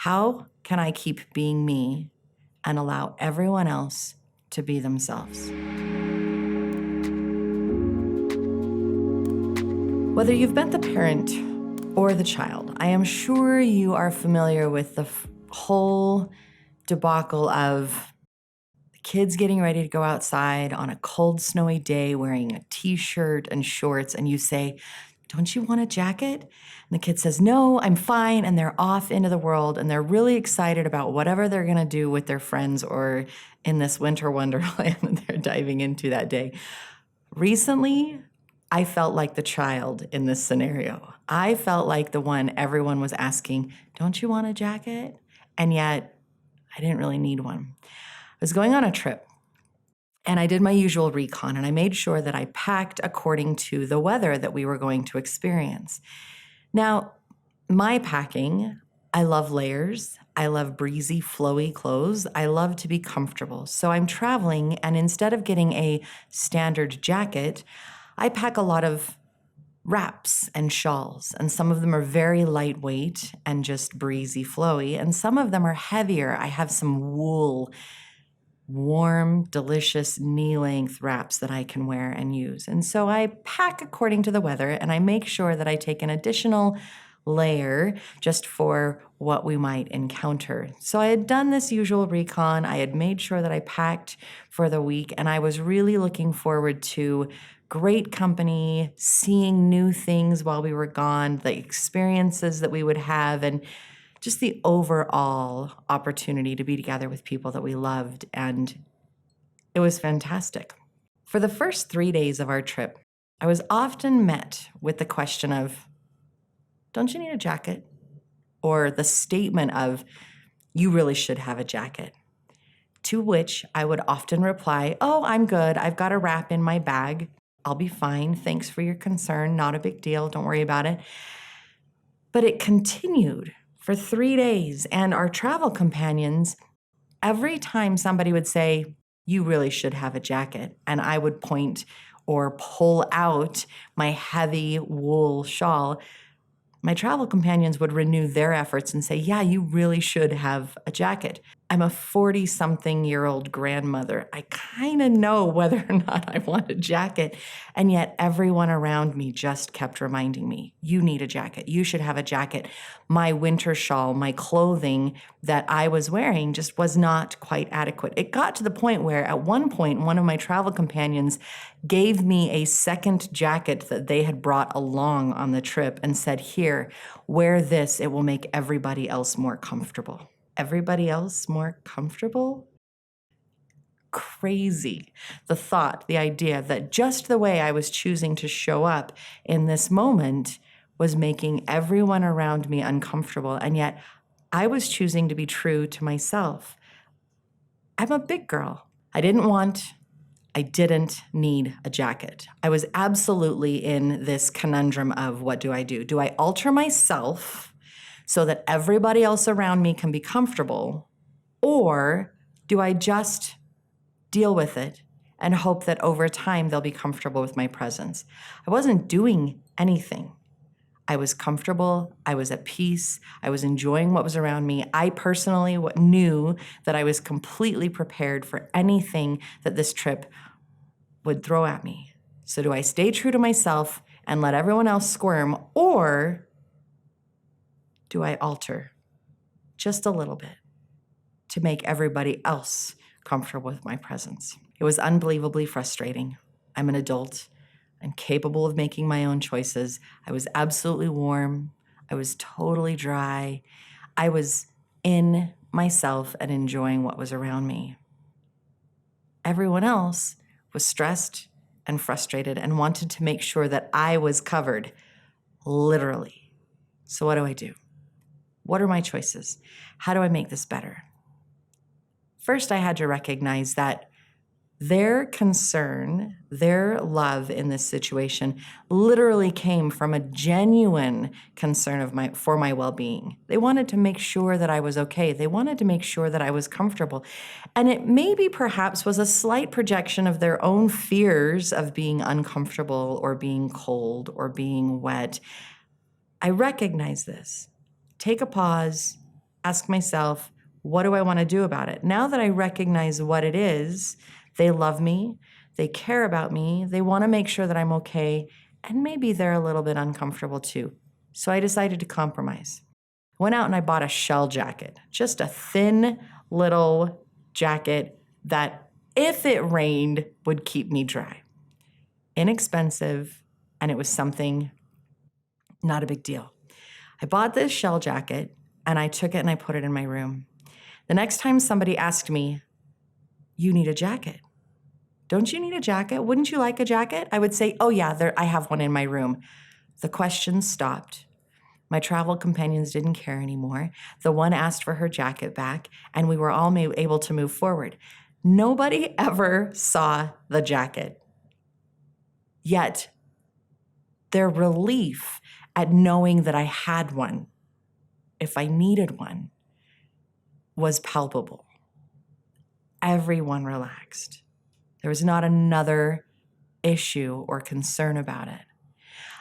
How can I keep being me and allow everyone else to be themselves? Whether you've been the parent or the child, I am sure you are familiar with the whole debacle of the kids getting ready to go outside on a cold, snowy day wearing a t-shirt and shorts, and you say, "Don't you want a jacket?" And the kid says, "No, I'm fine," and they're off into the world, and they're really excited about whatever they're gonna do with their friends or in this winter wonderland that they're diving into that day. Recently, I felt like the child in this scenario. I felt like the one everyone was asking, "Don't you want a jacket?" And yet, I didn't really need one. I was going on a trip, and I did my usual recon, and I made sure that I packed according to the weather that we were going to experience. Now, my packing, I love layers. I love breezy, flowy clothes. I love to be comfortable. So I'm traveling, and instead of getting a standard jacket, I pack a lot of wraps and shawls, and some of them are very lightweight and just breezy, flowy, and some of them are heavier. I have some wool, warm, delicious knee-length wraps that I can wear and use. And so I pack according to the weather, and I make sure that I take an additional layer just for what we might encounter. So I had done this usual recon. I had made sure that I packed for the week, and I was really looking forward to great company, seeing new things while we were gone, the experiences that we would have, and just the overall opportunity to be together with people that we loved. And it was fantastic. For the first 3 days of our trip, I was often met with the question of, "Don't you need a jacket?" Or the statement of, "You really should have a jacket." To which I would often reply, "Oh, I'm good. I've got a wrap in my bag. I'll be fine. Thanks for your concern. Not a big deal. Don't worry about it." But it continued for 3 days, and our travel companions, every time somebody would say, "You really should have a jacket," and I would point or pull out my heavy wool shawl, my travel companions would renew their efforts and say, "Yeah, you really should have a jacket." I'm a 40-something-year-old grandmother. I kind of know whether or not I want a jacket. And yet everyone around me just kept reminding me, "You need a jacket. You should have a jacket." My winter shawl, my clothing that I was wearing just was not quite adequate. It got to the point where at one point, one of my travel companions gave me a second jacket that they had brought along on the trip and said, "Here, wear this. It will make everybody else more comfortable." Everybody else more comfortable? Crazy. The thought, the idea that just the way I was choosing to show up in this moment was making everyone around me uncomfortable, and yet I was choosing to be true to myself. I'm a big girl. I didn't need a jacket. I was absolutely in this conundrum of, what do I do? Do I alter myself so that everybody else around me can be comfortable? Or do I just deal with it and hope that over time they'll be comfortable with my presence? I wasn't doing anything. I was comfortable. I was at peace. I was enjoying what was around me. I personally knew that I was completely prepared for anything that this trip would throw at me. So do I stay true to myself and let everyone else squirm, or do I alter just a little bit to make everybody else comfortable with my presence? It was unbelievably frustrating. I'm an adult. I'm capable of making my own choices. I was absolutely warm. I was totally dry. I was in myself and enjoying what was around me. Everyone else was stressed and frustrated and wanted to make sure that I was covered, literally. So what do I do? What are my choices? How do I make this better? First, I had to recognize that their concern, their love in this situation literally came from a genuine concern for my well-being. They wanted to make sure that I was okay. They wanted to make sure that I was comfortable. And it maybe perhaps was a slight projection of their own fears of being uncomfortable or being cold or being wet. I recognize this. Take a pause, ask myself, what do I want to do about it? Now that I recognize what it is, they love me, they care about me, they want to make sure that I'm okay, and maybe they're a little bit uncomfortable too. So I decided to compromise. Went out and I bought a shell jacket, just a thin little jacket that, if it rained, would keep me dry. Inexpensive, and it was something, not a big deal. I bought this shell jacket and I took it and I put it in my room. The next time somebody asked me, you need a jacket. Don't you need a jacket? Wouldn't you like a jacket? I would say, oh yeah, I have one in my room. The questions stopped. My travel companions didn't care anymore. The one asked for her jacket back, and we were all able to move forward. Nobody ever saw the jacket. Yet, their relief at knowing that I had one, if I needed one, was palpable. Everyone relaxed. There was not another issue or concern about it.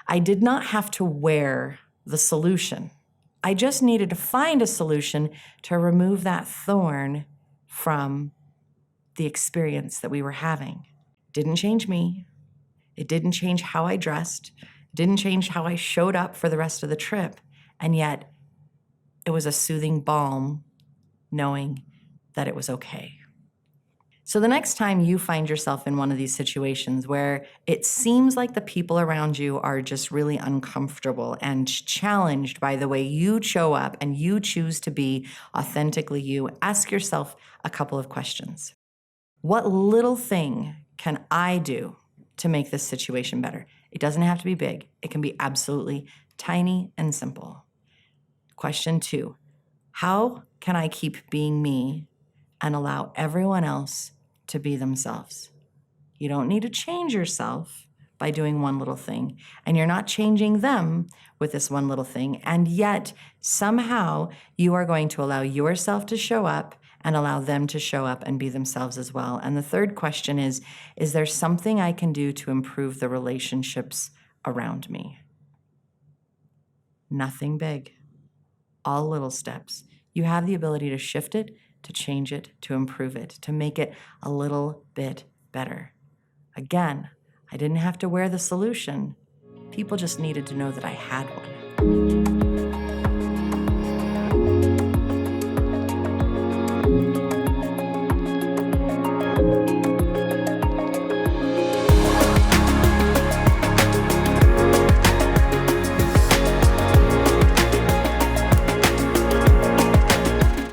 I did not have to wear the solution. I just needed to find a solution to remove that thorn from the experience that we were having. Didn't change me. It didn't change how I dressed. It didn't change how I showed up for the rest of the trip. And yet, it was a soothing balm knowing that it was okay. So the next time you find yourself in one of these situations where it seems like the people around you are just really uncomfortable and challenged by the way you show up and you choose to be authentically you, ask yourself a couple of questions. What little thing can I do to make this situation better? It doesn't have to be big. It can be absolutely tiny and simple. Question 2, how can I keep being me and allow everyone else to be themselves? You don't need to change yourself by doing one little thing, and you're not changing them with this one little thing, and yet somehow you are going to allow yourself to show up and allow them to show up and be themselves as well. And the third question is there something I can do to improve the relationships around me? Nothing big, all little steps. You have the ability to shift it, to change it, to improve it, to make it a little bit better. Again, I didn't have to wear the solution. People just needed to know that I had one.